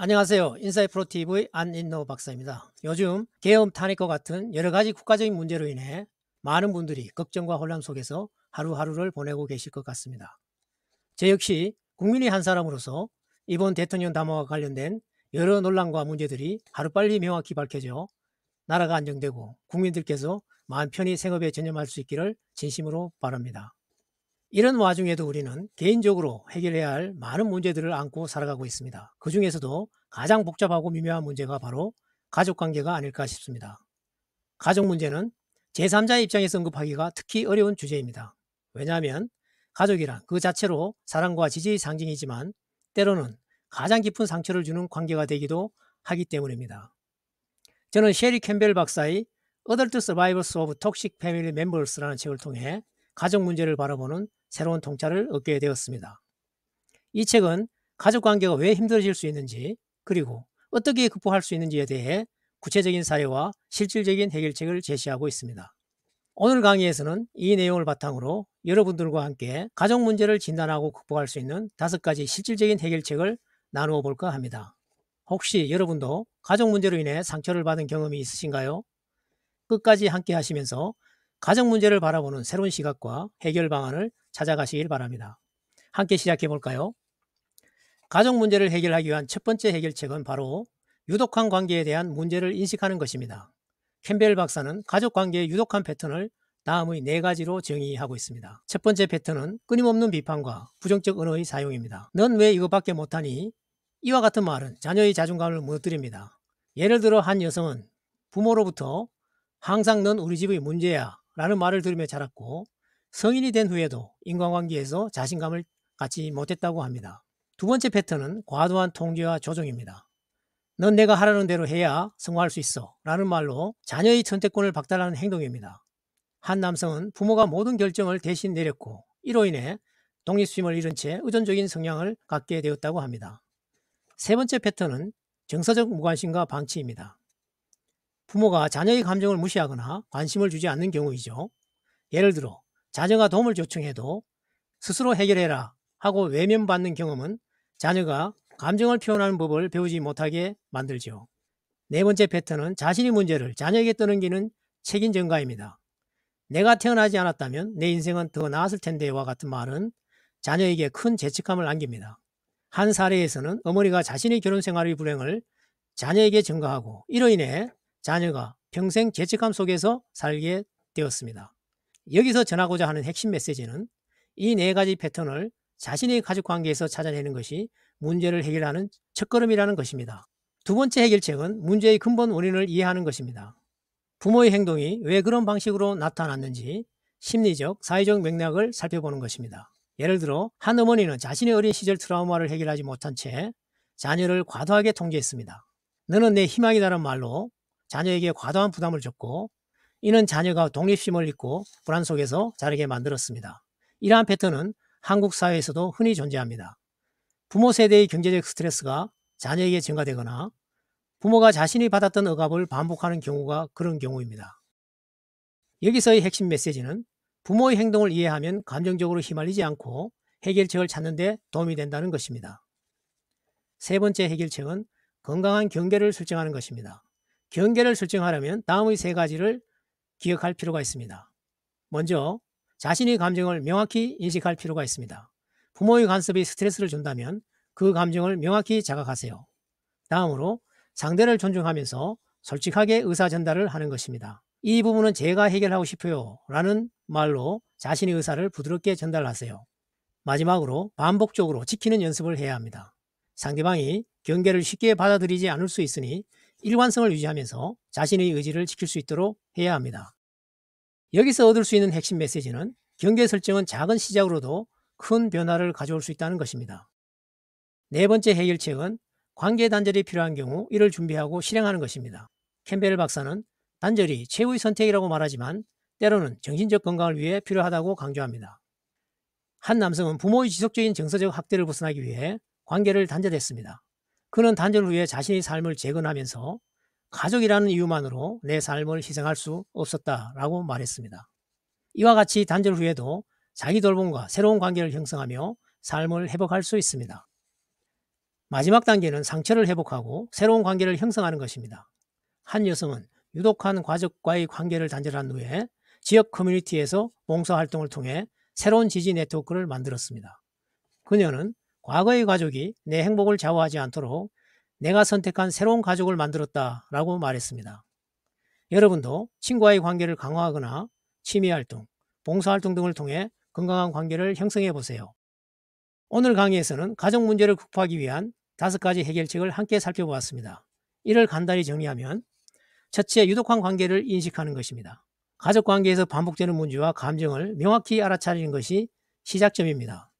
안녕하세요. 인사이 프로TV의 안인노 박사입니다. 요즘 계엄 탄핵과 같은 여러 가지 국가적인 문제로 인해 많은 분들이 걱정과 혼란 속에서 하루하루를 보내고 계실 것 같습니다. 저 역시 국민의 한 사람으로서 이번 대통령 담화와 관련된 여러 논란과 문제들이 하루빨리 명확히 밝혀져 나라가 안정되고 국민들께서 마음 편히 생업에 전념할 수 있기를 진심으로 바랍니다. 이런 와중에도 우리는 개인적으로 해결해야 할 많은 문제들을 안고 살아가고 있습니다. 그 중에서도 가장 복잡하고 미묘한 문제가 바로 가족 관계가 아닐까 싶습니다. 가족 문제는 제3자의 입장에서 언급하기가 특히 어려운 주제입니다. 왜냐하면 가족이란 그 자체로 사랑과 지지의 상징이지만 때로는 가장 깊은 상처를 주는 관계가 되기도 하기 때문입니다. 저는 셰리 캠벨 박사의 Adult Survivors of Toxic Family Members라는 책을 통해 가족 문제를 바라보는 새로운 통찰을 얻게 되었습니다. 이 책은 가족 관계가 왜 힘들어질 수 있는지, 그리고 어떻게 극복할 수 있는지에 대해 구체적인 사례와 실질적인 해결책을 제시하고 있습니다. 오늘 강의에서는 이 내용을 바탕으로 여러분들과 함께 가족 문제를 진단하고 극복할 수 있는 5가지 실질적인 해결책을 나누어 볼까 합니다. 혹시 여러분도 가족 문제로 인해 상처를 받은 경험이 있으신가요? 끝까지 함께 하시면서 가족 문제를 바라보는 새로운 시각과 해결 방안을 찾아가시길 바랍니다. 함께 시작해 볼까요? 가족 문제를 해결하기 위한 첫 번째 해결책은 바로 유독한 관계에 대한 문제를 인식하는 것입니다. 캠벨 박사는 가족 관계의 유독한 패턴을 다음의 4가지로 정의하고 있습니다. 첫 번째 패턴은 끊임없는 비판과 부정적 언어의 사용입니다. 넌 왜 이거밖에 못하니? 이와 같은 말은 자녀의 자존감을 무너뜨립니다. 예를 들어 한 여성은 부모로부터 항상 넌 우리 집의 문제야 라는 말을 들으며 자랐고 성인이 된 후에도 인간관계에서 자신감을 갖지 못했다고 합니다. 두 번째 패턴은 과도한 통제와 조종입니다. 넌 내가 하라는 대로 해야 성공할 수 있어 라는 말로 자녀의 선택권을 박탈하는 행동입니다. 한 남성은 부모가 모든 결정을 대신 내렸고 이로 인해 독립심을 잃은 채 의존적인 성향을 갖게 되었다고 합니다. 세 번째 패턴은 정서적 무관심과 방치입니다. 부모가 자녀의 감정을 무시하거나 관심을 주지 않는 경우이죠. 예를 들어 자녀가 도움을 요청해도 스스로 해결해라 하고 외면받는 경험은 자녀가 감정을 표현하는 법을 배우지 못하게 만들죠. 네 번째 패턴은 자신의 문제를 자녀에게 떠넘기는 책임 전가입니다. 내가 태어나지 않았다면 내 인생은 더 나았을 텐데와 같은 말은 자녀에게 큰 죄책감을 안깁니다. 한 사례에서는 어머니가 자신의 결혼 생활의 불행을 자녀에게 전가하고 이로 인해 자녀가 평생 죄책감 속에서 살게 되었습니다. 여기서 전하고자 하는 핵심 메시지는 이 4가지 패턴을 자신의 가족 관계에서 찾아내는 것이 문제를 해결하는 첫걸음이라는 것입니다. 두 번째 해결책은 문제의 근본 원인을 이해하는 것입니다. 부모의 행동이 왜 그런 방식으로 나타났는지 심리적, 사회적 맥락을 살펴보는 것입니다. 예를 들어 한 어머니는 자신의 어린 시절 트라우마를 해결하지 못한 채 자녀를 과도하게 통제했습니다. 너는 내 희망이다라는 말로 자녀에게 과도한 부담을 줬고 이는 자녀가 독립심을 잃고 불안 속에서 자라게 만들었습니다. 이러한 패턴은 한국 사회에서도 흔히 존재합니다. 부모 세대의 경제적 스트레스가 자녀에게 증가되거나 부모가 자신이 받았던 억압을 반복하는 경우가 그런 경우입니다. 여기서의 핵심 메시지는 부모의 행동을 이해하면 감정적으로 휘말리지 않고 해결책을 찾는 데 도움이 된다는 것입니다. 세 번째 해결책은 건강한 경계를 설정하는 것입니다. 경계를 설정하려면 다음의 3가지를 기억할 필요가 있습니다. 먼저 자신의 감정을 명확히 인식할 필요가 있습니다. 부모의 간섭이 스트레스를 준다면 그 감정을 명확히 자각하세요. 다음으로 상대를 존중하면서 솔직하게 의사 전달을 하는 것입니다. 이 부분은 제가 해결하고 싶어요 라는 말로 자신의 의사를 부드럽게 전달하세요. 마지막으로 반복적으로 지키는 연습을 해야 합니다. 상대방이 경계를 쉽게 받아들이지 않을 수 있으니 일관성을 유지하면서 자신의 의지를 지킬 수 있도록 해야 합니다. 여기서 얻을 수 있는 핵심 메시지는 경계 설정은 작은 시작으로도 큰 변화를 가져올 수 있다는 것입니다. 네 번째 해결책은 관계 단절이 필요한 경우 이를 준비하고 실행하는 것입니다. 캠벨 박사는 단절이 최후의 선택이라고 말하지만 때로는 정신적 건강을 위해 필요하다고 강조합니다. 한 남성은 부모의 지속적인 정서적 학대를 벗어나기 위해 관계를 단절했습니다. 그는 단절 후에 자신의 삶을 재건하면서 가족이라는 이유만으로 내 삶을 희생할 수 없었다라고 말했습니다. 이와 같이 단절 후에도 자기 돌봄과 새로운 관계를 형성하며 삶을 회복할 수 있습니다. 마지막 단계는 상처를 회복하고 새로운 관계를 형성하는 것입니다. 한 여성은 유독한 가족과의 관계를 단절한 후에 지역 커뮤니티에서 봉사활동을 통해 새로운 지지 네트워크를 만들었습니다. 그녀는 과거의 가족이 내 행복을 좌우하지 않도록 내가 선택한 새로운 가족을 만들었다라고 말했습니다. 여러분도 친구와의 관계를 강화하거나 취미활동, 봉사활동 등을 통해 건강한 관계를 형성해 보세요. 오늘 강의에서는 가족 문제를 극복하기 위한 5가지 해결책을 함께 살펴보았습니다. 이를 간단히 정리하면 첫째, 유독한 관계를 인식하는 것입니다. 가족 관계에서 반복되는 문제와 감정을 명확히 알아차리는 것이 시작점입니다.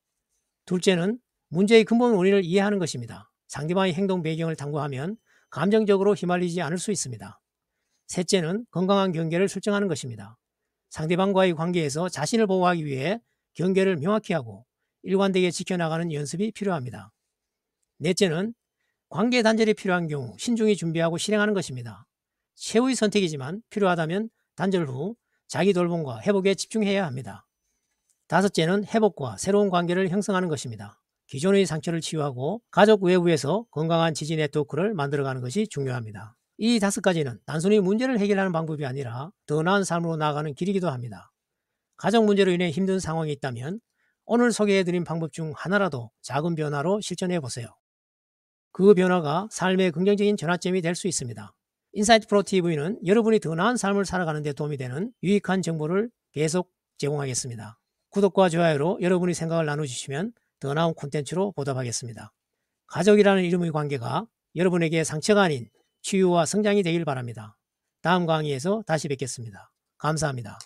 둘째는 문제의 근본 원인을 이해하는 것입니다. 상대방의 행동 배경을 탐구하면 감정적으로 휘말리지 않을 수 있습니다. 셋째는 건강한 경계를 설정하는 것입니다. 상대방과의 관계에서 자신을 보호하기 위해 경계를 명확히 하고 일관되게 지켜나가는 연습이 필요합니다. 넷째는 관계 단절이 필요한 경우 신중히 준비하고 실행하는 것입니다. 최후의 선택이지만 필요하다면 단절 후 자기 돌봄과 회복에 집중해야 합니다. 다섯째는 회복과 새로운 관계를 형성하는 것입니다. 기존의 상처를 치유하고 가족 외부에서 건강한 지지 네트워크를 만들어가는 것이 중요합니다. 이 5가지는 단순히 문제를 해결하는 방법이 아니라 더 나은 삶으로 나아가는 길이기도 합니다. 가족 문제로 인해 힘든 상황이 있다면 오늘 소개해드린 방법 중 하나라도 작은 변화로 실천해 보세요. 그 변화가 삶의 긍정적인 전환점이 될 수 있습니다. 인사이트 프로 TV는 여러분이 더 나은 삶을 살아가는 데 도움이 되는 유익한 정보를 계속 제공하겠습니다. 구독과 좋아요로 여러분의 생각을 나눠주시면 더 나은 콘텐츠로 보답하겠습니다. 가족이라는 이름의 관계가 여러분에게 상처가 아닌 치유와 성장이 되길 바랍니다. 다음 강의에서 다시 뵙겠습니다. 감사합니다.